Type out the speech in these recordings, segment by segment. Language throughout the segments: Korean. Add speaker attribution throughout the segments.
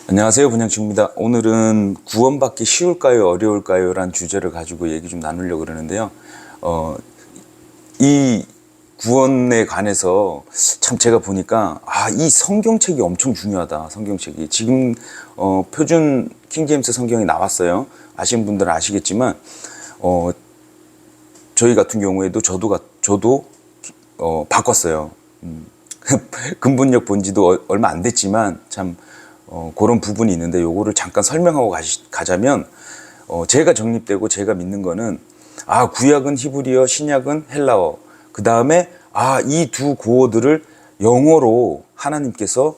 Speaker 1: 안녕하세요, 분양치입니다. 오늘은 구원받기 쉬울까요, 어려울까요? 라는 주제를 가지고 얘기 좀 나누려고 그러는데요. 이 구원에 관해서 참 제가 보니까, 이 성경책이 엄청 중요하다, 성경책이. 지금, 표준 킹제임스 성경이 나왔어요. 아시는 분들은 아시겠지만, 저희 같은 경우에도 저도 바꿨어요. 근본역 본 지도 얼마 안 됐지만, 참, 그런 부분이 있는데 요거를 잠깐 설명하고 가자면 제가 정립되고 제가 믿는 거는 구약은 히브리어, 신약은 헬라어, 그 다음에 이 두 구어들을 영어로 하나님께서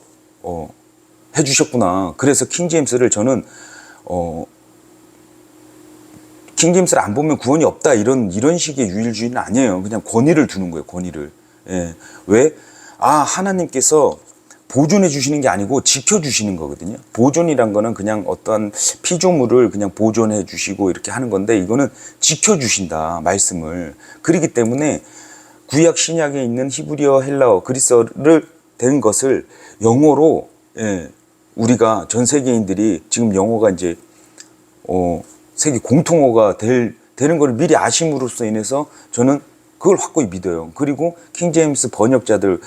Speaker 1: 해주셨구나. 그래서 킹제임스를 저는 킹제임스를 안 보면 구원이 없다 이런 식의 유일주의는 아니에요. 그냥 권위를 두는 거예요. 권위를. 예. 왜? 하나님께서 보존해 주시는 게 아니고 지켜 주시는 거거든요. 보존이란 거는 그냥 어떠한 피조물을 그냥 보존해 주시고 이렇게 하는 건데, 이거는 지켜 주신다, 말씀을. 그렇기 때문에 구약 신약에 있는 히브리어, 헬라어, 그리스어를 된 것을 영어로, 우리가 전 세계인들이 지금 영어가 이제 세계 공통어가 되는 걸 미리 아심으로써 인해서 저는 그걸 확고히 믿어요. 그리고 킹제임스 번역자들,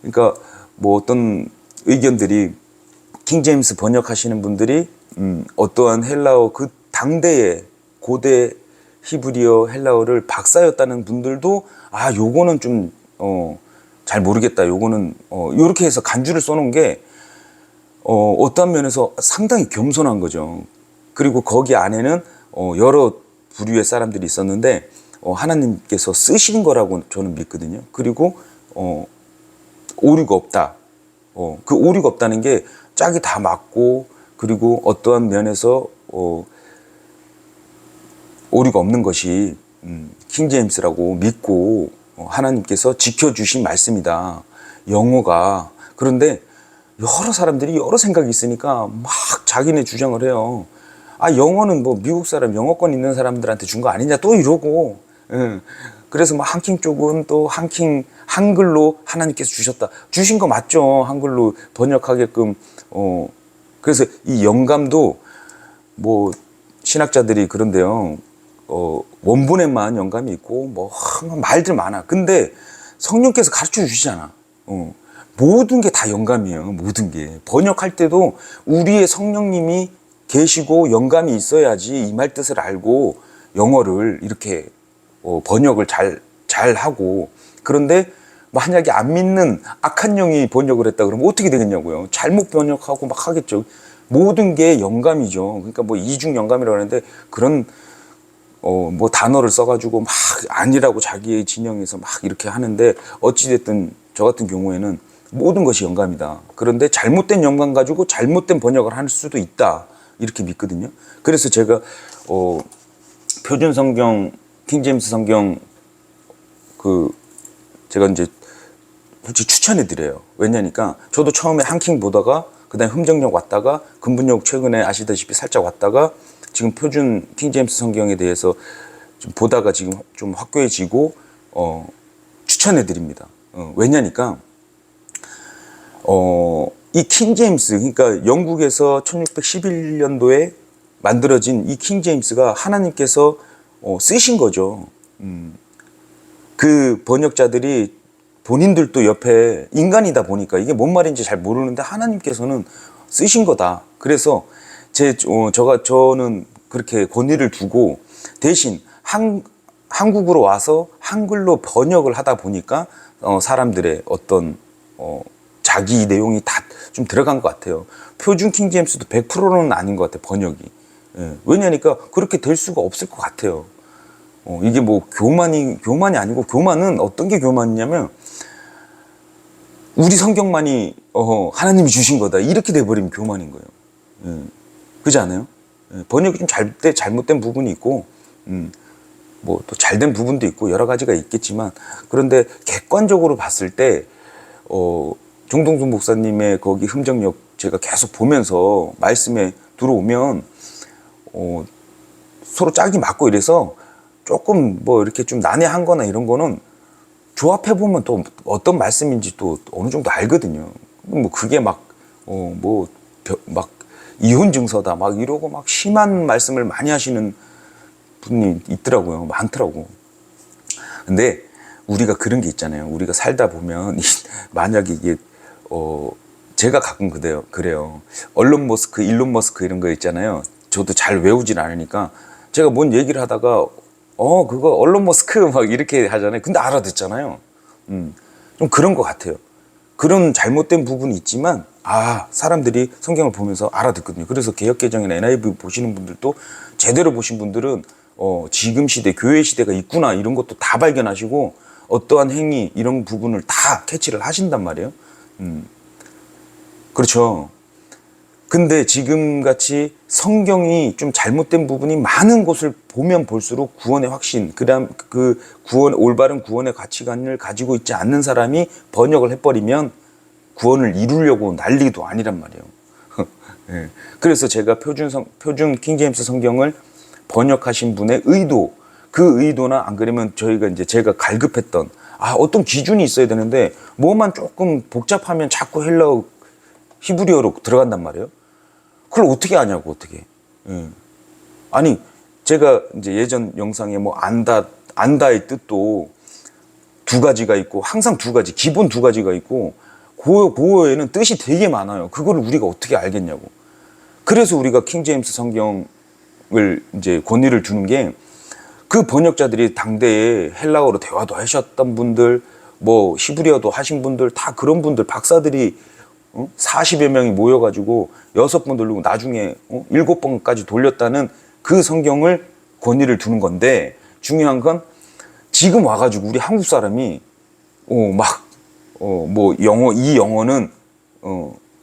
Speaker 1: 그러니까 뭐 어떤 의견들이 킹제임스 번역하시는 분들이 어떠한 헬라어, 그 당대의 고대 히브리어 헬라어를 박사였다는 분들도 요거는 좀 잘 모르겠다, 요거는 요렇게 해서 간주를 써놓은 게 어떠한 면에서 상당히 겸손한 거죠. 그리고 거기 안에는 여러 부류의 사람들이 있었는데 하나님께서 쓰신 거라고 저는 믿거든요. 그리고 오류가 없다. 그 오류가 없다는 게 짝이 다 맞고, 그리고 어떠한 면에서 오류가 없는 것이 킹제임스라고 믿고 하나님께서 지켜주신 말씀이다, 영어가. 그런데 여러 사람들이 여러 생각이 있으니까 막 자기네 주장을 해요. 영어는 뭐 미국 사람, 영어권 있는 사람들한테 준 거 아니냐 또 이러고. 그래서 뭐 한킹 쪽은 또 한글로 하나님께서 주신 거 맞죠. 한글로 번역하게끔. 그래서 이 영감도 뭐 신학자들이 그런데요. 원본에만 영감이 있고 뭐 말들 많아. 근데 성령께서 가르쳐 주시잖아. 모든 게 다 영감이에요. 모든 게. 번역할 때도 우리의 성령님이 계시고 영감이 있어야지 이 말 뜻을 알고 영어를 이렇게 번역을 잘 하고. 그런데 만약에 안 믿는 악한 영이 번역을 했다 그러면 어떻게 되겠냐고요. 잘못 번역하고 막 하겠죠. 모든 게 영감이죠. 그러니까 뭐 이중 영감이라고 하는데, 그런 뭐 단어를 써가지고 막 아니라고 자기의 진영에서 막 이렇게 하는데, 어찌됐든 저 같은 경우에는 모든 것이 영감이다. 그런데 잘못된 영감 가지고 잘못된 번역을 할 수도 있다, 이렇게 믿거든요. 그래서 제가 표준 성경, 킹제임스 성경 제가 이제 솔직히 추천해 드려요. 왜냐니까 저도 처음에 한킹 보다가 그다음에 흠정역 왔다가 근본역 최근에 아시다시피 살짝 왔다가 지금 표준 킹제임스 성경에 대해서 좀 보다가 지금 좀 확고해지고 추천해 드립니다. 왜냐니까 이 킹제임스, 그러니까 영국에서 1611년도에 만들어진 이 킹제임스가 하나님께서 쓰신 거죠. 그 번역자들이 본인들도 옆에 인간이다 보니까 이게 뭔 말인지 잘 모르는데 하나님께서는 쓰신 거다. 그래서 저는 그렇게 권위를 두고, 대신 한국으로 와서 한글로 번역을 하다 보니까 사람들의 어떤 자기 내용이 다 좀 들어간 것 같아요. 표준 킹제임스도 100%는 아닌 것 같아요, 번역이. 왜냐니까 그렇게 될 수가 없을 것 같아요. 이게 뭐 교만이 아니고, 교만은 어떤 게 교만이냐면 우리 성경만이 하나님이 주신 거다, 이렇게 돼버리면 교만인 거예요. 그렇지 않아요? 번역이 좀 잘못된 부분이 있고, 뭐 또 잘된 부분도 있고 여러 가지가 있겠지만, 그런데 객관적으로 봤을 때 정동준 목사님의 거기 흠정역 제가 계속 보면서 말씀에 들어오면 서로 짝이 맞고 이래서 조금 뭐 이렇게 좀 난해한 거나 이런 거는 조합해 보면 또 어떤 말씀인지 또 어느 정도 알거든요. 뭐 그게 막 이혼 증서다 막 이러고 막 심한 말씀을 많이 하시는 분이 있더라고요. 많더라고. 근데 우리가 그런 게 있잖아요. 우리가 살다 보면 만약에 이게 제가 가끔 그래요. 언론 머스크, 일론 머스크 이런 거 있잖아요. 저도 잘 외우진 않으니까 제가 뭔 얘기를 하다가 그거 언론 머스크 막 이렇게 하잖아요. 근데 알아듣잖아요. 좀 그런 것 같아요. 그런 잘못된 부분이 있지만 사람들이 성경을 보면서 알아듣거든요. 그래서 개역개정이나 NIV 보시는 분들도 제대로 보신 분들은 지금 시대, 교회 시대가 있구나 이런 것도 다 발견하시고 어떠한 행위 이런 부분을 다 캐치를 하신단 말이에요. 그렇죠. 근데 지금같이 성경이 좀 잘못된 부분이 많은 곳을 보면 볼수록 구원의 확신, 그다음 그 올바른 구원의 가치관을 가지고 있지 않는 사람이 번역을 해버리면 구원을 이루려고 난리도 아니란 말이에요. 네. 그래서 제가 표준 킹제임스 성경을 번역하신 분의 의도, 그 의도나 안 그러면 제가 갈급했던 어떤 기준이 있어야 되는데 뭐만 조금 복잡하면 자꾸 헬라어 히브리어로 들어간단 말이에요. 그걸 어떻게 아냐고, 어떻게. 아니, 제가 이제 예전 영상에 뭐 안다의 뜻도 두 가지가 있고, 항상 두 가지, 기본 두 가지가 있고, 고어에는 뜻이 되게 많아요. 그걸 우리가 어떻게 알겠냐고. 그래서 우리가 킹제임스 성경을 이제 권위를 두는 게, 그 번역자들이 당대에 헬라어로 대화도 하셨던 분들, 뭐 히브리어도 하신 분들, 다 그런 분들, 박사들이 40여 명이 모여가지고 6번 돌리고 나중에 7번까지 돌렸다는 그 성경을 권위를 두는 건데, 중요한 건 지금 와가지고 우리 한국 사람이 뭐 이 영어는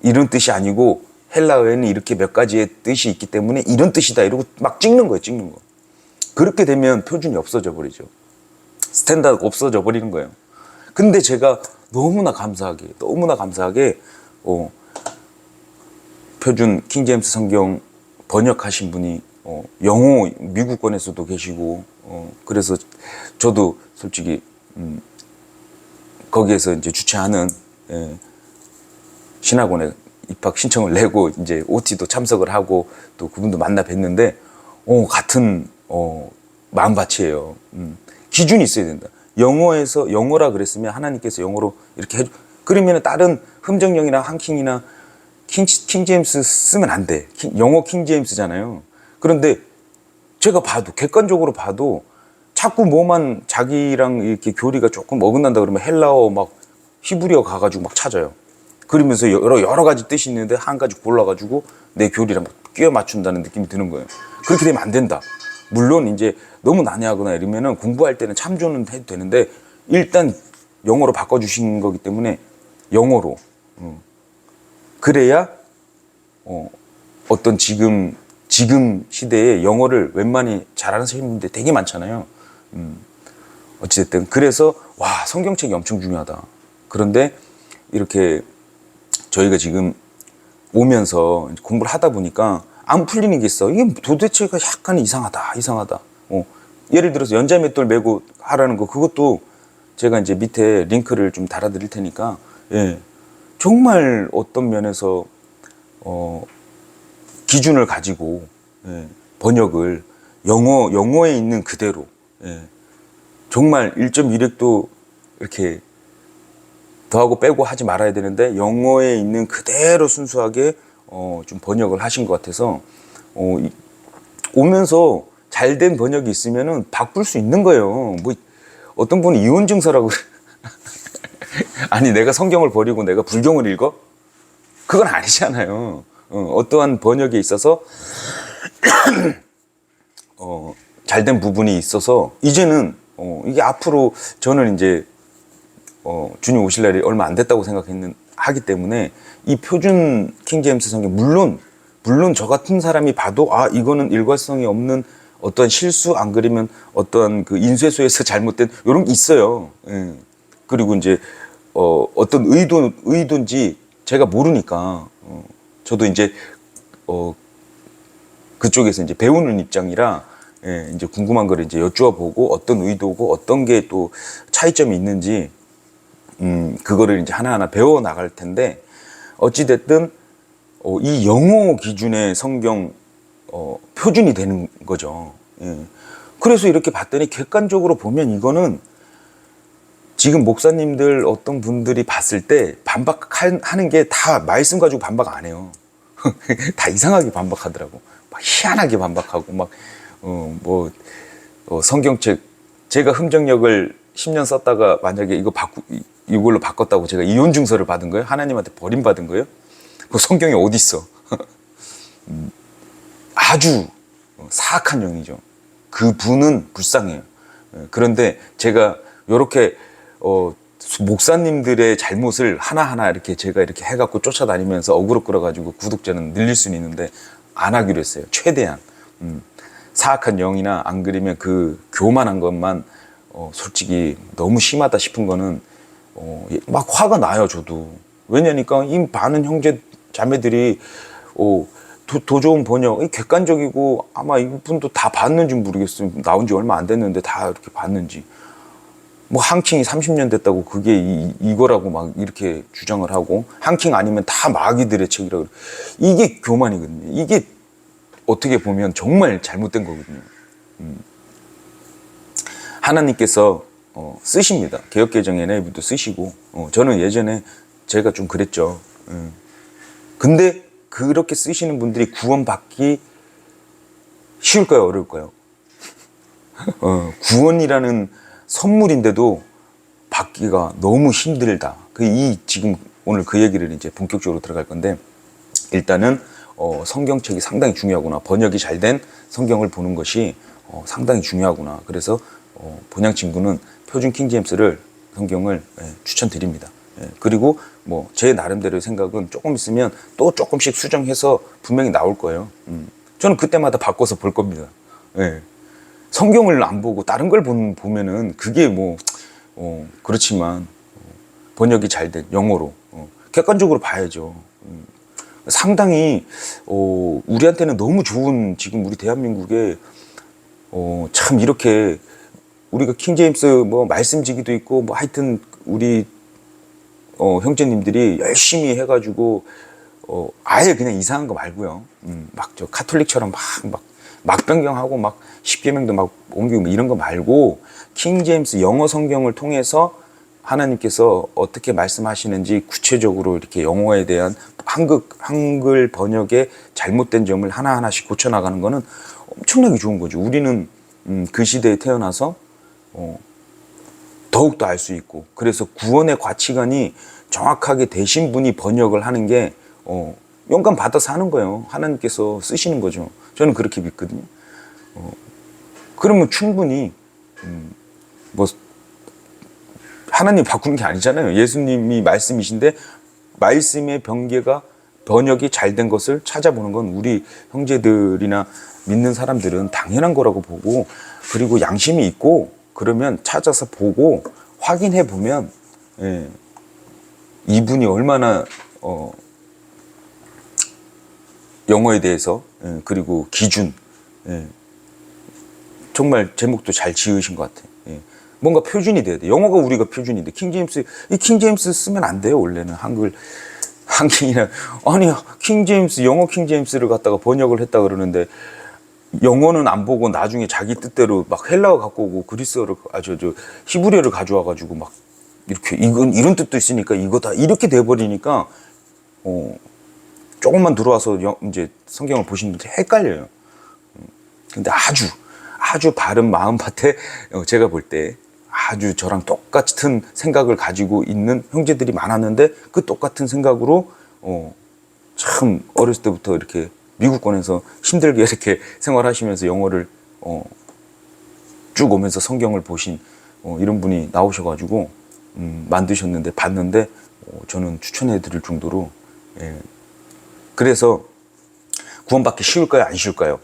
Speaker 1: 이런 뜻이 아니고 헬라어에는 이렇게 몇 가지의 뜻이 있기 때문에 이런 뜻이다 이러고 막 찍는 거예요. 찍는 거. 그렇게 되면 표준이 없어져 버리죠. 스탠다드가 없어져 버리는 거예요. 근데 제가 너무나 감사하게 표준 킹제임스 성경 번역하신 분이 영어 미국권에서도 계시고 그래서 저도 솔직히 거기에서 이제 주최하는 신학원에 입학 신청을 내고 이제 OT도 참석을 하고 또 그분도 만나 뵀는데 같은 마음밭이에요. 기준이 있어야 된다. 영어라 그랬으면 하나님께서 영어로 이렇게 그러면 다른 흠정령이나 한킹이나 킹제임스 쓰면 안 돼. 영어 킹제임스잖아요. 그런데 제가 객관적으로 봐도 자꾸 뭐만 자기랑 이렇게 교리가 조금 어긋난다 그러면 헬라어 막 히브리어 가가지고 막 찾아요. 그러면서 여러 가지 뜻이 있는데 한 가지 골라가지고 내 교리랑 끼워 맞춘다는 느낌이 드는 거예요. 그렇게 되면 안 된다. 물론 이제 너무 난해하거나 이러면은 공부할 때는 참조는 해도 되는데 일단 영어로 바꿔주신 거기 때문에 영어로 그래야 어떤 지금 시대에 영어를 웬만히 잘하는 선생님들 되게 많잖아요. 어찌됐든 그래서 성경책이 엄청 중요하다. 그런데 이렇게 저희가 지금 오면서 공부를 하다 보니까 안 풀리는 게 있어. 이게 도대체가 약간 이상하다. 예를 들어서 연자맷돌 메고 하라는 거, 그것도 제가 이제 밑에 링크를 좀 달아드릴 테니까, 정말 어떤 면에서, 기준을 가지고, 번역을 영어에 있는 그대로, 정말 1.1획도 이렇게 더하고 빼고 하지 말아야 되는데, 영어에 있는 그대로 순수하게, 좀 번역을 하신 것 같아서, 오면서 잘된 번역이 있으면은 바꿀 수 있는 거예요. 뭐, 어떤 분은 이혼 증서라고. 아니, 내가 성경을 버리고 내가 불경을 읽어? 그건 아니잖아요. 어떠한 번역에 있어서, 잘된 부분이 있어서, 이제는, 이게 앞으로 저는 이제, 주님 오실 날이 얼마 안 됐다고 하기 때문에, 이 표준 킹제임스 성경, 물론 저 같은 사람이 봐도, 이거는 일관성이 없는 어떤 실수, 안 그러면 어떤 그 인쇄소에서 잘못된, 요런 게 있어요. 그리고 이제, 어떤 의도인지 제가 모르니까, 저도 이제, 그쪽에서 이제 배우는 입장이라, 이제 궁금한 거를 이제 여쭈어보고, 어떤 의도고, 어떤 게 또 차이점이 있는지, 그거를 이제 하나하나 배워 나갈 텐데, 어찌됐든, 이 영어 기준의 성경 표준이 되는 거죠. 예. 그래서 이렇게 봤더니 객관적으로 보면 이거는 지금 목사님들 어떤 분들이 봤을 때 반박하는 게 다 말씀 가지고 반박 안 해요. 다 이상하게 반박하더라고. 막 희한하게 반박하고 성경책 제가 흠정역을 10년 썼다가 만약에 이걸로 바꿨다고 제가 이혼 증서를 받은 거예요? 하나님한테 버림받은 거예요? 그 성경이 어디 있어? 아주 사악한 영이죠. 그 분은 불쌍해요. 그런데 제가 이렇게 목사님들의 잘못을 하나하나 이렇게 제가 이렇게 해갖고 쫓아다니면서 어그로 끌어가지고 구독자는 늘릴 수는 있는데 안 하기로 했어요. 최대한. 사악한 영이나 안 그러면 그 교만한 것만 솔직히 너무 심하다 싶은 거는 막 화가 나요. 저도. 왜냐니까 이 많은 형제 자매들이 더 좋은 번역, 객관적이고 아마 이분도 다 봤는지 모르겠어요. 나온 지 얼마 안 됐는데 다 이렇게 봤는지. 뭐 한킹이 30년 됐다고 그게 이거라고 막 이렇게 주장을 하고 한킹 아니면 다 마귀들의 책이라고. 이게 교만이거든요. 이게 어떻게 보면 정말 잘못된 거거든요. 하나님께서 쓰십니다. 개역개정 NIV도 쓰시고 저는 예전에 제가 좀 그랬죠. 근데 그렇게 쓰시는 분들이 구원받기 쉬울까요? 어려울까요? 구원이라는 선물인데도 받기가 너무 힘들다. 지금 오늘 그 얘기를 이제 본격적으로 들어갈 건데, 일단은 성경책이 상당히 중요하구나. 번역이 잘 된 성경을 보는 것이 상당히 중요하구나. 그래서 본향 친구는 표준 킹제임스를 성경을 추천드립니다. 그리고 뭐 제 나름대로의 생각은 조금 있으면 또 조금씩 수정해서 분명히 나올 거예요. 저는 그때마다 바꿔서 볼 겁니다. 성경을 안 보고 다른 걸 보면은 그게 그렇지만 번역이 잘 된 영어로 객관적으로 봐야죠. 상당히 우리한테는 너무 좋은, 지금 우리 대한민국에 참 이렇게 우리가 킹제임스 말씀지기도 있고 하여튼 우리 형제님들이 열심히 해가지고 아예 그냥 이상한 거 말고요. 막 저 카톨릭처럼 막 변경하고 막 십계명도 막 옮기고 이런 거 말고 킹제임스 영어 성경을 통해서 하나님께서 어떻게 말씀하시는지 구체적으로 이렇게 영어에 대한 한글 번역의 잘못된 점을 하나하나씩 고쳐나가는 거는 엄청나게 좋은 거죠. 우리는 그 시대에 태어나서 더욱더 알 수 있고, 그래서 구원의 가치관이 정확하게 되신 분이 번역을 하는 게 영감 받아서 하는 거예요. 하나님께서 쓰시는 거죠. 저는 그렇게 믿거든요. 그러면 충분히 하나님 바꾸는 게 아니잖아요. 예수님이 말씀이신데 말씀의 번역이 잘 된 것을 찾아보는 건 우리 형제들이나 믿는 사람들은 당연한 거라고 보고, 그리고 양심이 있고 그러면 찾아서 보고 확인해 보면 이분이 얼마나 영어에 대해서 그리고 기준 정말 제목도 잘 지으신 것 같아요. 뭔가 표준이 돼야 돼. 영어가 우리가 표준인데 킹제임스 쓰면 안 돼요. 원래는 한킹이나 아니 킹제임스 영어 킹제임스를 갖다가 번역을 했다 그러는데 영어는 안 보고 나중에 자기 뜻대로 막 헬라어 갖고 오고 그리스어를 히브리어를 가져와 가지고 막 이렇게 이런 뜻도 있으니까 이거다 이렇게 돼 버리니까 조금만 들어와서 이제 성경을 보시는 분들 헷갈려요. 근데 아주 바른 마음밭에 제가 볼 때 아주 저랑 똑같은 생각을 가지고 있는 형제들이 많았는데 그 똑같은 생각으로 참 어렸을 때부터 이렇게 미국권에서 힘들게 이렇게 생활하시면서 영어를 쭉 오면서 성경을 보신 이런 분이 나오셔가지고 만드셨는데 봤는데 저는 추천해 드릴 정도로 그래서 구원받기 쉬울까요? 안 쉬울까요?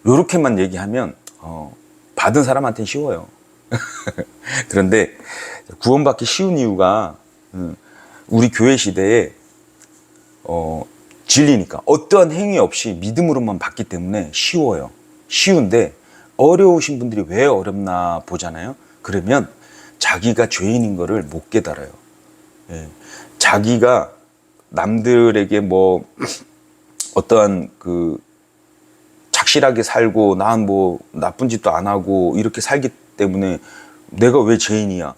Speaker 1: 요렇게만 얘기하면 받은 사람한테는 쉬워요. 그런데 구원받기 쉬운 이유가 우리 교회 시대에 진리니까 어떠한 행위 없이 믿음으로만 받기 때문에 쉬워요. 쉬운데 어려우신 분들이 왜 어렵나 보잖아요. 그러면 자기가 죄인인 거를 못 깨달아요. 자기가 남들에게 뭐 어떠한 그 착실하게 살고 난 뭐 나쁜 짓도 안 하고 이렇게 살기 때문에 내가 왜 죄인이야?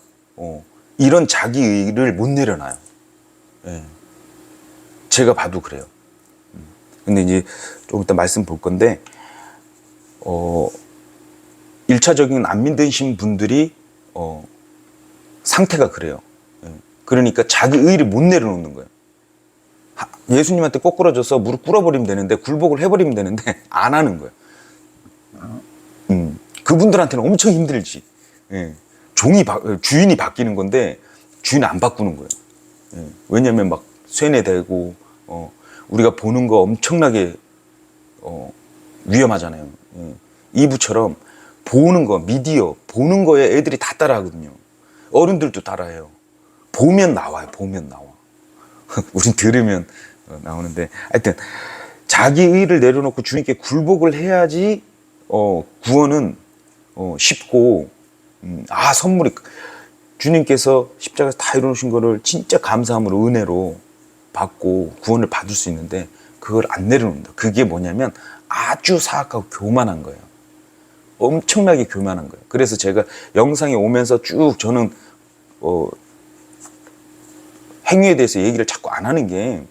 Speaker 1: 이런 자기의를 못 내려놔요. 예. 제가 봐도 그래요. 근데 이제 좀 이따 말씀 볼 건데, 1차적인 안 믿으신 분들이, 상태가 그래요. 예. 그러니까 자기의를 못 내려놓는 거예요. 예수님한테 꼬꾸라져서 무릎 꿇어버리면 되는데, 굴복을 해버리면 되는데, 안 하는 거예요. 그분들한테는 엄청 힘들지. 예. 주인이 바뀌는 건데, 주인 안 바꾸는 거예요. 예. 왜냐면 막 쇠뇌되고, 우리가 보는 거 엄청나게, 위험하잖아요. 예. 이부처럼 보는 거, 미디어, 보는 거에 애들이 다 따라하거든요. 어른들도 따라해요. 보면 나와요, 보면 나와. 우린 들으면 나오는데, 하여튼, 자기 의를 내려놓고 주님께 굴복을 해야지, 구원은, 쉽고, 선물이, 주님께서 십자가에서 다 이루신 거를 진짜 감사함으로 은혜로 받고 구원을 받을 수 있는데, 그걸 안 내려놓는다. 그게 뭐냐면 아주 사악하고 교만한 거예요. 엄청나게 교만한 거예요. 그래서 제가 영상에 오면서 쭉 저는, 행위에 대해서 얘기를 자꾸 안 하는 게,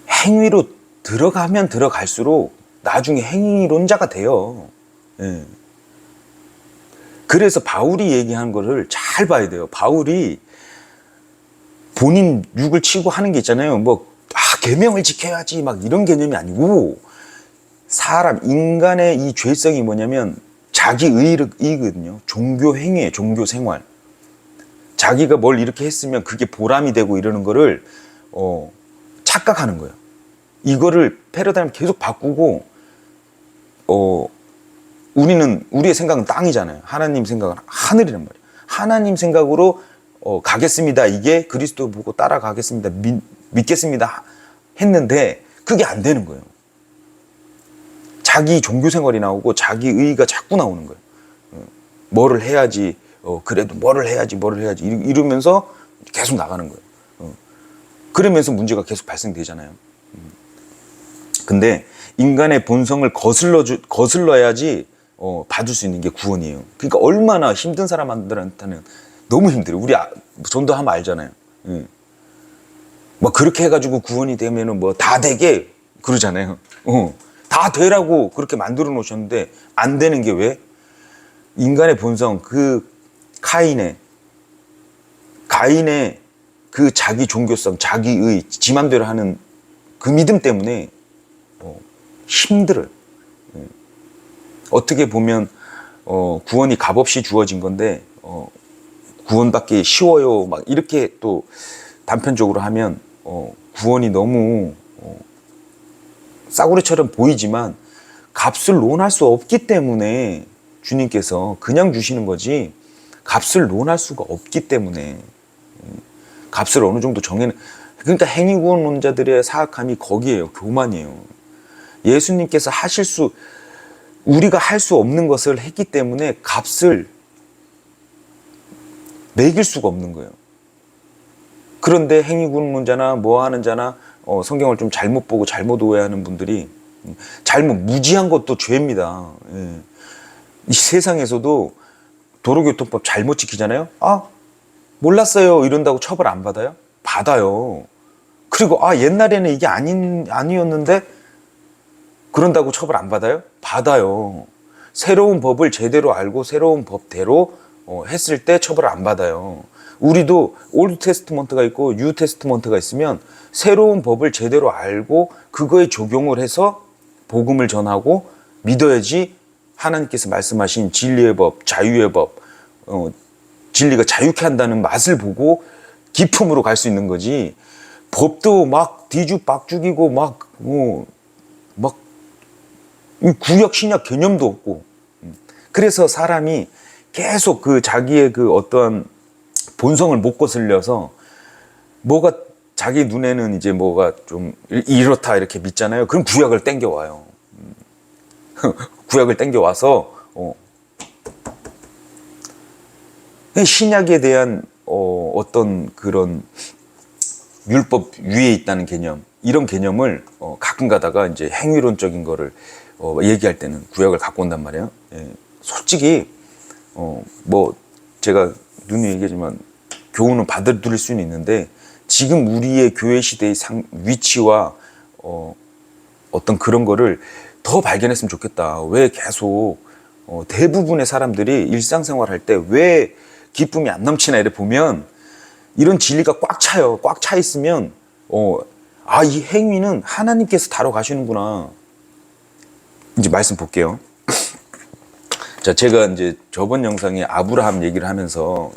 Speaker 1: 행위로 들어가면 들어갈수록 나중에 행위론자가 돼요. 예. 그래서 바울이 얘기한 거를 잘 봐야 돼요. 바울이 본인 육을 치고 하는 게 있잖아요. 계명을 지켜야지 막 이런 개념이 아니고, 인간의 이 죄성이 뭐냐면 자기 의거든요. 종교 행위예요. 종교 생활. 자기가 뭘 이렇게 했으면 그게 보람이 되고 이러는 거를 착각하는 거예요. 이거를 패러다임 계속 바꾸고, 우리의 생각은 땅이잖아요. 하나님 생각은 하늘이란 말이에요. 하나님 생각으로 가겠습니다. 이게 그리스도 보고 따라가겠습니다. 믿겠습니다. 했는데 그게 안 되는 거예요. 자기 종교 생활이 나오고 자기 의가 자꾸 나오는 거예요. 뭐를 해야지, 그래도 뭐를 해야지 이러면서 계속 나가는 거예요. 그러면서 문제가 계속 발생되잖아요. 근데 인간의 본성을 거슬러야지 받을 수 있는 게 구원이에요. 그러니까 얼마나 힘든 사람들한테는 너무 힘들어요. 전도하면 알잖아요. 막 그렇게 해가지고 구원이 되면은 다 되게 그러잖아요. 다 되라고 그렇게 만들어 놓으셨는데 안 되는 게 왜? 인간의 본성, 가인의 그 자기 종교성, 자기의, 지 맘대로 하는 그 믿음 때문에 힘들어요. 어떻게 보면 구원이 값없이 주어진 건데 구원받기 쉬워요 막 이렇게 또 단편적으로 하면 구원이 너무 싸구려처럼 보이지만 값을 논할 수 없기 때문에 주님께서 그냥 주시는 거지, 값을 논할 수가 없기 때문에 값을 어느 정도 그러니까 행위구원론자들의 사악함이 거기에요. 교만이에요. 예수님께서 우리가 할 수 없는 것을 했기 때문에 값을 매길 수가 없는 거예요. 그런데 행위구원론자나 뭐 하는 자나 성경을 좀 잘못 보고 잘못 오해하는 분들이, 무지한 것도 죄입니다. 예. 이 세상에서도 도로교통법 잘못 지키잖아요. 몰랐어요 이런다고 처벌 안 받아요? 받아요. 그리고 옛날에는 이게 아니었는데 그런다고 처벌 안 받아요? 받아요. 새로운 법을 제대로 알고 새로운 법대로 했을 때 처벌을 안 받아요. 우리도 올드 테스트먼트가 있고 뉴 테스트먼트가 있으면 새로운 법을 제대로 알고 그거에 적용을 해서 복음을 전하고 믿어야지 하나님께서 말씀하신 진리의 법, 자유의 법, 진리가 자유케 한다는 맛을 보고 기품으로 갈 수 있는 거지. 법도 막 뒤죽박죽이고 구약 신약 개념도 없고. 그래서 사람이 계속 자기의 어떠한 본성을 못 거슬려서 뭐가 자기 눈에는 이제 뭐가 좀 이렇다 이렇게 믿잖아요. 그럼 구약을 땡겨와요. 구약을 땡겨와서 신약에 대한 어떤 그런 율법 위에 있다는 개념, 이런 개념을 가끔 가다가 이제 행위론적인 거를 얘기할 때는 구약을 갖고 온단 말이에요. 예. 솔직히 뭐 제가 누누이 얘기하지만 교훈은 받아들일 수는 있는데 지금 우리의 교회 시대의 위치와 어떤 그런 거를 더 발견했으면 좋겠다. 왜 계속 대부분의 사람들이 일상생활 할 때 왜 기쁨이 안 넘치나 이래 보면 이런 진리가 꽉 차요. 꽉 차 있으면 이 행위는 하나님께서 다뤄가시는구나. 이제 말씀 볼게요. 자, 제가 이제 저번 영상에 아브라함 얘기를 하면서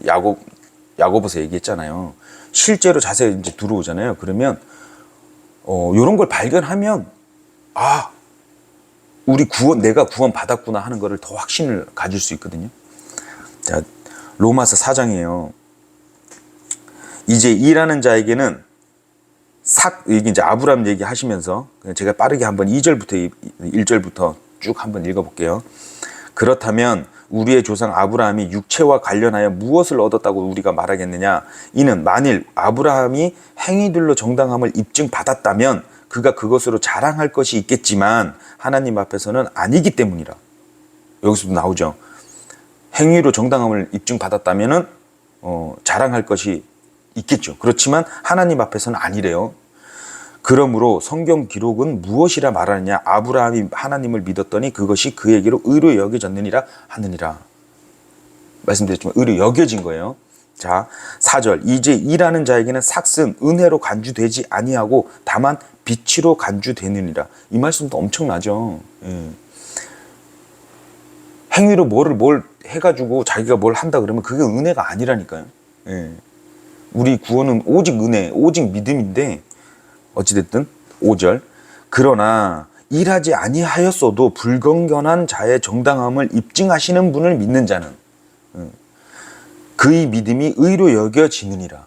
Speaker 1: 야고보서 얘기했잖아요. 실제로 자세히 이제 들어오잖아요. 그러면 이런 걸 발견하면 우리 내가 구원 받았구나 하는 거를 더 확신을 가질 수 있거든요. 자, 로마서 4장이에요. 이제 일하는 자에게는 이게 이제 아브라함 얘기하시면서 제가 빠르게 한번 1절부터 쭉 한번 읽어볼게요. 그렇다면 우리의 조상 아브라함이 육체와 관련하여 무엇을 얻었다고 우리가 말하겠느냐? 이는 만일 아브라함이 행위들로 정당함을 입증받았다면 그가 그것으로 자랑할 것이 있겠지만 하나님 앞에서는 아니기 때문이라. 여기서도 나오죠. 행위로 정당함을 입증받았다면은 자랑할 것이 있겠죠. 그렇지만 하나님 앞에서는 아니래요. 그러므로 성경 기록은 무엇이라 말하느냐? 아브라함이 하나님을 믿었더니 그것이 그에게로 의로 여겨졌느니라 하느니라. 말씀드렸지만 의로 여겨진 거예요. 자, 4절. 이제 일하는 자에게는 삭은 은혜로 간주되지 아니하고 다만 빛으로 간주되느니라. 이 말씀도 엄청나죠. 예. 행위로 뭘 해가지고 자기가 뭘 한다 그러면 그게 은혜가 아니라니까요. 예. 우리 구원은 오직 은혜, 오직 믿음인데 어찌됐든 5절. 그러나 일하지 아니하였어도 불건전한 자의 정당함을 입증하시는 분을 믿는 자는 그의 믿음이 의로 여겨지느니라.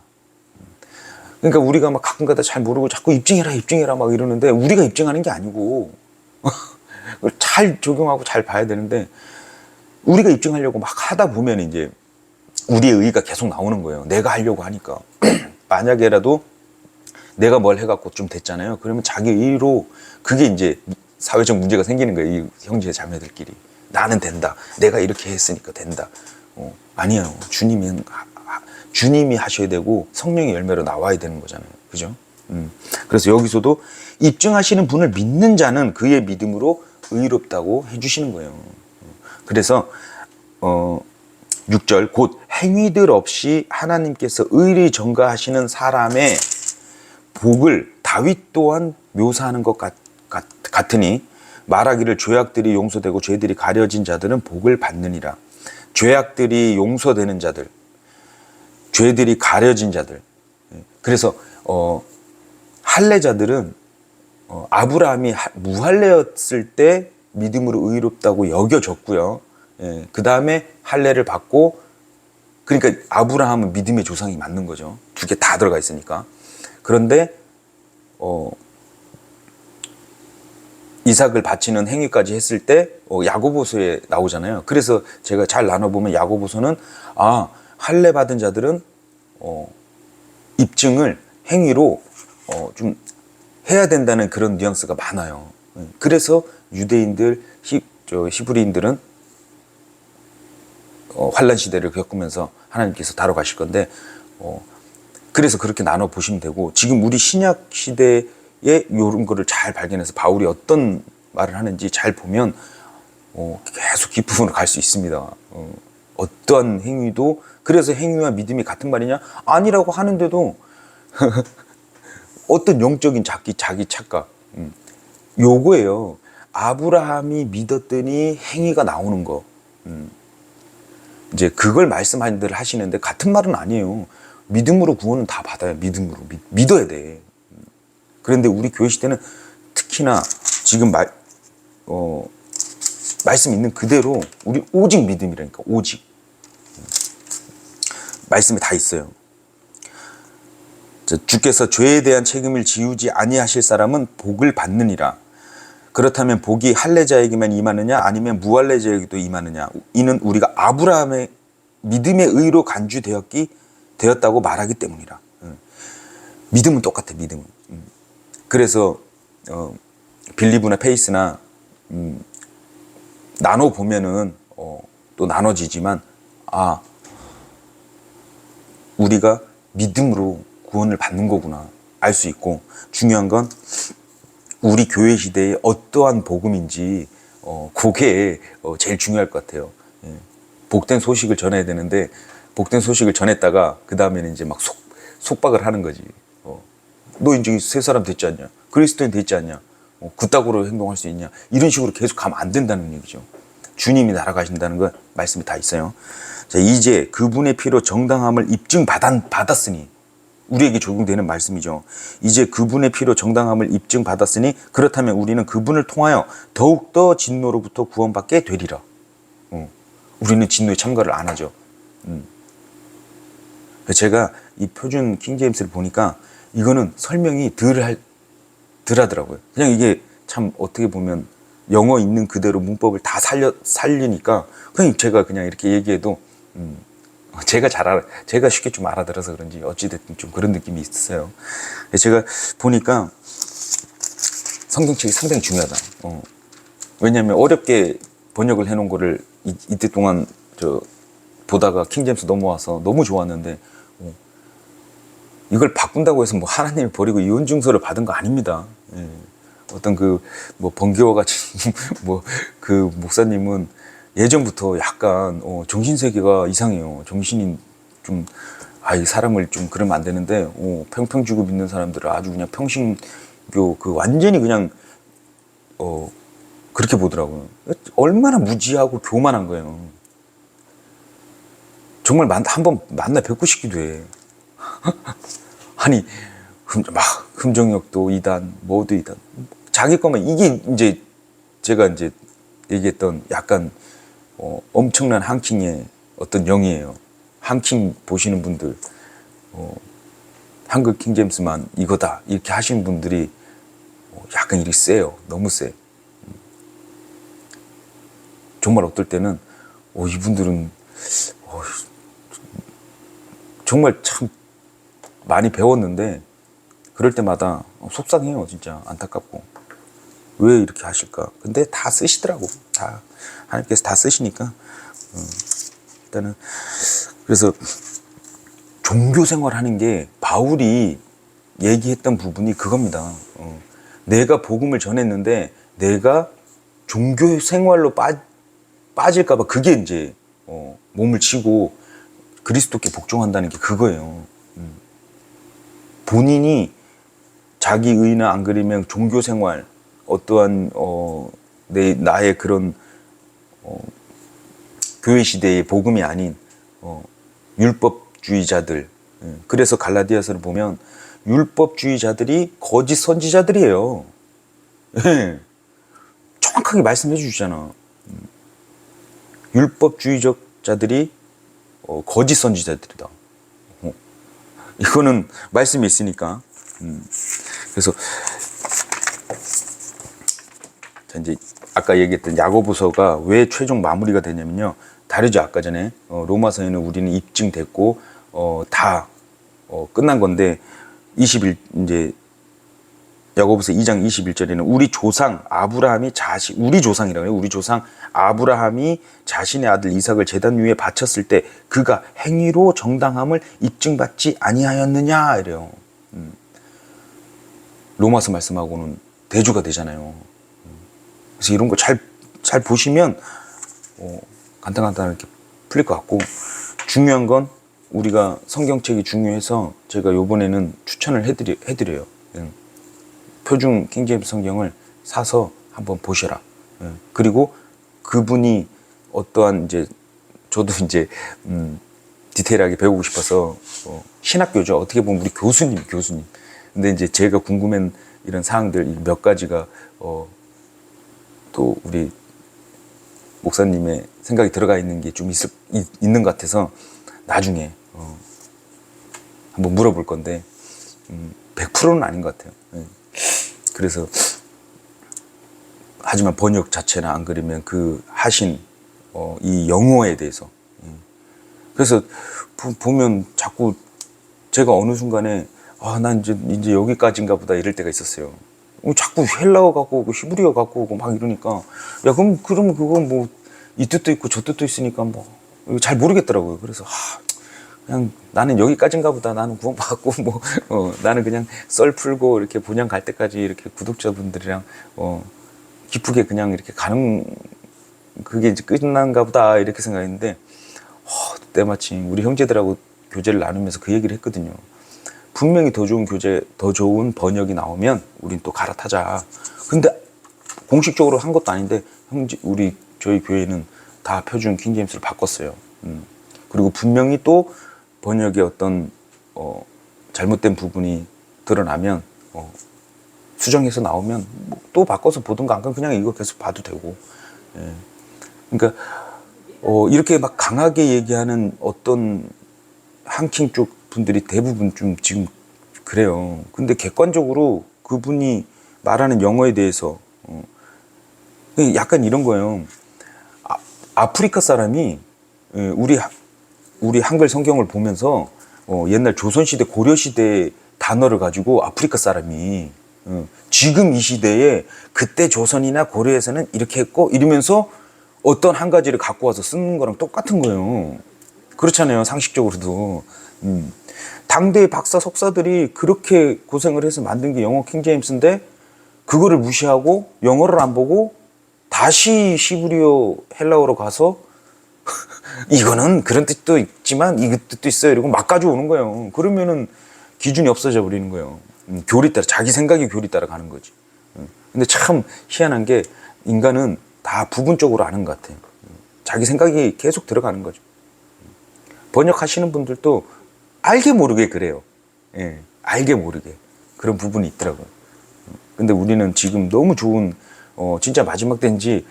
Speaker 1: 그러니까 우리가 막 가끔가다 잘 모르고 자꾸 입증해라 막 이러는데 우리가 입증하는 게 아니고 잘 적용하고 잘 봐야 되는데 우리가 입증하려고 막 하다 보면 이제 우리의 의가 계속 나오는 거예요. 내가 하려고 하니까. 만약에라도 내가 뭘 해갖고 좀 됐잖아요. 그러면 자기 의로 그게 이제 사회적 문제가 생기는 거예요. 이 형제 자매들끼리. 나는 된다. 내가 이렇게 했으니까 된다. 아니에요. 주님이 하셔야 되고 성령의 열매로 나와야 되는 거잖아요. 그죠? 그래서 여기서도 입증하시는 분을 믿는 자는 그의 믿음으로 의롭다고 해주시는 거예요. 그래서 6절 곧 행위들 없이 하나님께서 의리 전가하시는 사람의 복을 다윗 또한 묘사하는 것 같으니 말하기를 죄악들이 용서되고 죄들이 가려진 자들은 복을 받느니라. 죄악들이 용서되는 자들, 죄들이 가려진 자들. 그래서 할례자들은 아브라함이 무할례였을 때 믿음으로 의롭다고 여겨졌고요. 그 다음에 할례를 받고, 그러니까 아브라함은 믿음의 조상이 맞는 거죠. 두 개 다 들어가 있으니까. 그런데 이삭을 바치는 행위까지 했을 때 야고보서에 나오잖아요. 그래서 제가 잘 나눠보면 야고보서는 할례 받은 자들은 입증을 행위로 좀 해야 된다는 그런 뉘앙스가 많아요. 그래서 유대인들, 히브리인들은 환란 시대를 겪으면서 하나님께서 다뤄가실 건데 그래서 그렇게 나눠 보시면 되고, 지금 우리 신약 시대에 이런 거를 잘 발견해서 바울이 어떤 말을 하는지 잘 보면 계속 깊은 갈 수 있습니다. 어떠한 행위도, 그래서 행위와 믿음이 같은 말이냐? 아니라고 하는데도 어떤 영적인 자기 착각, 요거예요. 아브라함이 믿었더니 행위가 나오는 거. 이제 그걸 말씀들 하시는데 같은 말은 아니에요. 믿음으로 구원은 다 받아요. 믿음으로 믿어야 돼. 그런데 우리 교회 시대는 특히나 지금 말씀 있는 그대로 우리 오직 믿음이라니까. 오직 말씀에 다 있어요. 주께서 죄에 대한 책임을 지우지 아니하실 사람은 복을 받느니라. 그렇다면 복이 할례자에게만 임하느냐 아니면 무할례자에게도 임하느냐? 이는 우리가 아브라함의 믿음의 의로 간주되었다고 말하기 때문이라. 믿음은 똑같아, 믿음은. 그래서 빌리브나 페이스나 나눠 보면은 또 나눠지지만 우리가 믿음으로 구원을 받는 거구나 알 수 있고, 중요한 건 우리 교회 시대에 어떠한 복음인지 그게 제일 중요할 것 같아요. 예. 복된 소식을 전해야 되는데 복된 소식을 전했다가 그 다음에는 이제 막 속박을 하는 거지. 너 이제 새 사람 됐지 않냐? 그리스도인 됐지 않냐? 그따구로 행동할 수 있냐? 이런 식으로 계속 가면 안 된다는 얘기죠. 주님이 날아가신다는 건 말씀이 다 있어요. 자, 이제 그분의 피로 정당함을 입증받았으니, 우리에게 적용되는 말씀이죠. 이제 그분의 피로 정당함을 입증받았으니 그렇다면 우리는 그분을 통하여 더욱더 진노로부터 구원받게 되리라. 우리는 진노에 참가를 안 하죠. 제가 이 표준 킹제임스를 보니까 이거는 설명이 덜 하더라고요. 그냥 이게 참 어떻게 보면 영어 있는 그대로 문법을 다 살리니까 그냥 제가 그냥 이렇게 얘기해도 제가 쉽게 좀 알아들어서 그런지 어찌됐든 좀 그런 느낌이 있어요. 제가 보니까 성경책이 상당히 중요하다. 왜냐하면 어렵게 번역을 해놓은 거를 이때 동안 보다가 킹제임스 넘어와서 너무 좋았는데, 이걸 바꾼다고 해서 뭐 하나님을 버리고 이혼 증서를 받은 거 아닙니다. 예. 어떤 번개와 같이 그 목사님은 예전부터 약간 정신세계가 이상해요. 정신이 좀 이 사람을 좀 그러면 안 되는데 평평주고 믿는 사람들은 아주 그냥 평신교 완전히 그냥 그렇게 보더라고요. 얼마나 무지하고 교만한 거예요. 정말 한번 만나 뵙고 싶기도 해. 아니 금정역도 이단, 뭐도 이단, 자기 거면 이게 이제 제가 이제 얘기했던 약간 엄청난 한킹의 어떤 영이에요. 한킹 보시는 분들, 한국 킹제임스만 이거다 이렇게 하시는 분들이 약간 이렇게 세요. 너무 세. 정말 어떨 때는 이분들은 정말 참 많이 배웠는데 그럴 때마다 속상해요. 진짜 안타깝고 왜 이렇게 하실까. 근데 다 쓰시더라고. 다 하나님께서 다 쓰시니까 일단은. 그래서 종교 생활하는 게 바울이 얘기했던 부분이 그겁니다. 내가 복음을 전했는데 내가 종교 생활로 빠질까봐 그게 이제 몸을 치고 그리스도께 복종한다는 게 그거예요. 본인이 자기 의는 안 그리면 종교 생활, 어떠한 나의 그런 교회 시대의 복음이 아닌 율법주의자들. 그래서 갈라디아서를 보면 율법주의자들이 거짓 선지자들이에요. 정확하게 말씀해 주시잖아. 율법주의자들이 거짓 선지자들이다. 이거는 말씀이 있으니까. 그래서 이제 아까 얘기했던 야고보서가 왜 최종 마무리가 되냐면요, 다르죠. 아까 전에 로마서에는 우리는 입증됐고 다 끝난 건데, 이제 야고보서 2장 21절에는 우리 조상 아브라함이 우리 조상이라고 해요. 우리 조상 아브라함이 자신의 아들 이삭을 제단 위에 바쳤을 때 그가 행위로 정당함을 입증받지 아니하였느냐 이래요. 로마서 말씀하고는 대조가 되잖아요. 그래서 이런 거 잘 보시면 간단하게 풀릴 것 같고, 중요한 건 우리가 성경책이 중요해서 제가 요번에는 추천을 해드려요. 표준 킹제임스 성경을 사서 한번 보셔라. 그리고 그분이 어떠한 저도 디테일하게 배우고 싶어서 신학교죠. 어떻게 보면 우리 교수님. 근데 이제 제가 궁금한 이런 사항들 몇 가지가 또 우리 목사님의 생각이 들어가 있는 게 좀 있는 것 같아서 나중에 한번 물어볼 건데 100%는 아닌 것 같아요. 그래서 하지만 번역 자체나 안 그러면 그 하신 이 영어에 대해서, 그래서 보면 자꾸 제가 어느 순간에 난 이제 여기까지인가 보다 이럴 때가 있었어요. 자꾸 헬라어 갖고 오고 히브리어 갖고 오고 막 이러니까 야 그럼 그건 뭐 이 뜻도 있고 저 뜻도 있으니까 뭐 잘 모르겠더라고요. 그래서 그냥 나는 여기까지인가 보다. 나는 구원받고 뭐 나는 그냥 썰 풀고 이렇게 본향 갈 때까지 이렇게 구독자분들이랑 기쁘게 그냥 이렇게 가는 그게 이제 끝난가 보다 이렇게 생각했는데 때마침 우리 형제들하고 교제를 나누면서 그 얘기를 했거든요. 분명히 더 좋은 교재, 더 좋은 번역이 나오면 우린 또 갈아타자. 근데 공식적으로 한 것도 아닌데 저희 교회는 다 표준 킹제임스를 바꿨어요. 그리고 분명히 또 번역의 어떤 잘못된 부분이 드러나면 수정해서 나오면 또 바꿔서 보든가 안 그러면 그냥 이거 계속 봐도 되고. 예. 그러니까 이렇게 막 강하게 얘기하는 어떤 한킹 쪽 분들이 대부분 좀 지금 그래요. 근데 객관적으로 그분이 말하는 영어에 대해서 약간 이런 거예요. 아프리카 사람이 우리 한글 성경을 보면서 옛날 조선시대 고려시대 단어를 가지고 아프리카 사람이 지금 이 시대에 그때 조선이나 고려에서는 이렇게 했고 이러면서 어떤 한 가지를 갖고 와서 쓰는 거랑 똑같은 거예요. 그렇잖아요. 상식적으로도. 당대의 박사 석사들이 그렇게 고생을 해서 만든 게 영어 킹제임스인데 그거를 무시하고 영어를 안 보고 다시 시브리어 헬라어로 가서 이거는 그런 뜻도 있지만 이 뜻도 있어요. 이러고 막 가져오는 거예요. 그러면은 기준이 없어져 버리는 거예요. 교리 따라, 자기 생각이 교리 따라 가는 거지. 근데 참 희한한 게 인간은 다 부분적으로 아는 것 같아요. 자기 생각이 계속 들어가는 거죠. 번역하시는 분들도 알게 모르게 그래요. 예, 알게 모르게. 그런 부분이 있더라고요. 근데 우리는 지금 너무 좋은, 진짜 마지막 때인지,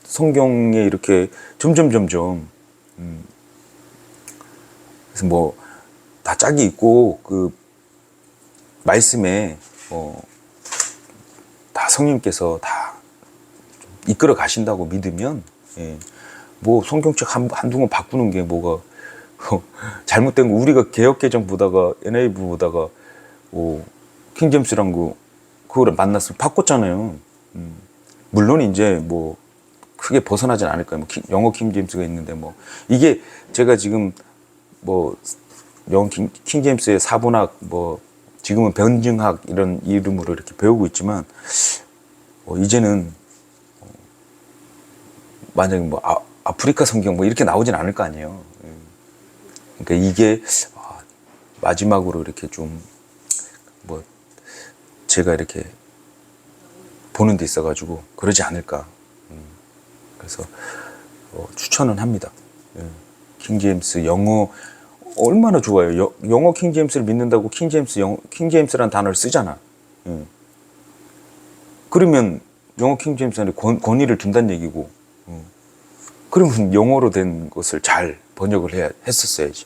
Speaker 1: 성경에 이렇게 점점, 그래서 뭐, 다 짝이 있고, 그, 말씀에, 다 성령님께서 다 이끌어 가신다고 믿으면, 예, 뭐, 성경책 한두 권 바꾸는 게 뭐가, 잘못된 거, 우리가 개혁개정 보다가, NIV 보다가, 킹제임스란 그거를 만났으면 바꿨잖아요. 물론 이제 뭐, 크게 벗어나진 않을 거예요. 뭐 영어 킹제임스가 있는데 뭐 이게 제가 지금 뭐 영어 킹제임스의 사본학 뭐 지금은 변증학 이런 이름으로 이렇게 배우고 있지만 이제는 만약에 뭐 아프리카 성경 뭐 이렇게 나오진 않을 거 아니에요. 그러니까 이게 마지막으로 이렇게 좀 뭐 제가 이렇게 보는 데 있어가지고 그러지 않을까. 그래서 추천은 합니다. 예. 킹제임스 영어 얼마나 좋아요. 영어 킹제임스를 믿는다고 킹제임스라는 단어를 쓰잖아. 예. 그러면 영어 킹제임스한테 권위를 둔다는 얘기고. 그러면 영어로 된 것을 잘 번역을 했었어야지.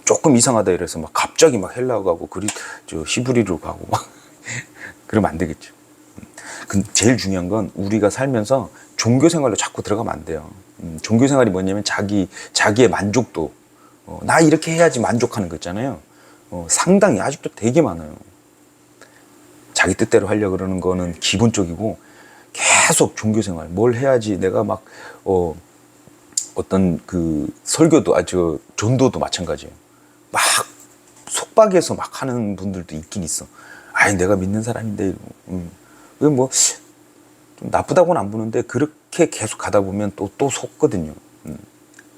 Speaker 1: 조금 이상하다 이래서 막 갑자기 막 헬라어 가고 히브리로 가고 막 그러면 안 되겠죠. 근데 제일 중요한 건 우리가 살면서 종교 생활로 자꾸 들어가면 안 돼요. 종교 생활이 뭐냐면 자기의 만족도. 나 이렇게 해야지 만족하는 거 있잖아요. 상당히 아직도 되게 많아요. 자기 뜻대로 하려고 그러는 거는 기본적이고 계속 종교 생활. 뭘 해야지 내가 막, 어떤 그 설교도, 전도도 마찬가지예요. 막 속박해서 막 하는 분들도 있긴 있어. 아니, 내가 믿는 사람인데, 뭐, 좀 나쁘다고는 안 보는데, 그렇게 계속 가다 보면 또 속거든요.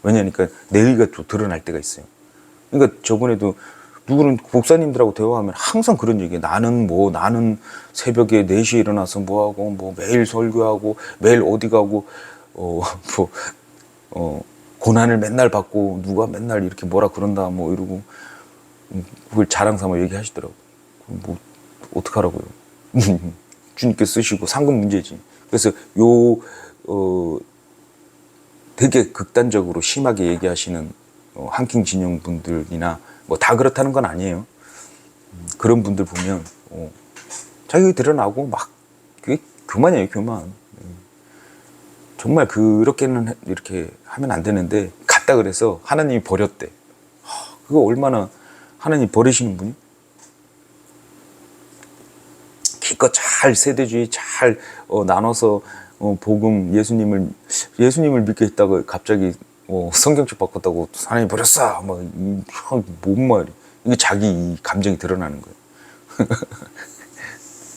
Speaker 1: 왜냐니까 내의가 또 드러날 때가 있어요. 그러니까 저번에도 누구는 목사님들하고 대화하면 항상 그런 얘기예요. 나는 새벽에 4시에 일어나서 뭐하고, 뭐 매일 설교하고, 매일 어디 가고, 고난을 맨날 받고, 누가 맨날 이렇게 뭐라 그런다, 뭐 이러고, 그걸 자랑 삼아 얘기하시더라고요. 뭐, 어떡하라고요. 주님께 쓰시고 상급 문제지. 그래서 되게 극단적으로 심하게 얘기하시는 한킹 진영 분들이나 뭐 다 그렇다는 건 아니에요. 그런 분들 보면 자격이 드러나고 막 그게 교만이에요, 교만. 정말 그렇게는 이렇게 하면 안 되는데 갔다 그래서 하나님이 버렸대. 그거 얼마나 하나님 버리시는 분이? 기껏 잘 세대주의 잘 나눠서 복음 예수님을 믿게 했다고 갑자기 성경책 바꿨다고 하나님 버렸어 뭔 말이 이게 자기 이 감정이 드러나는 거예요.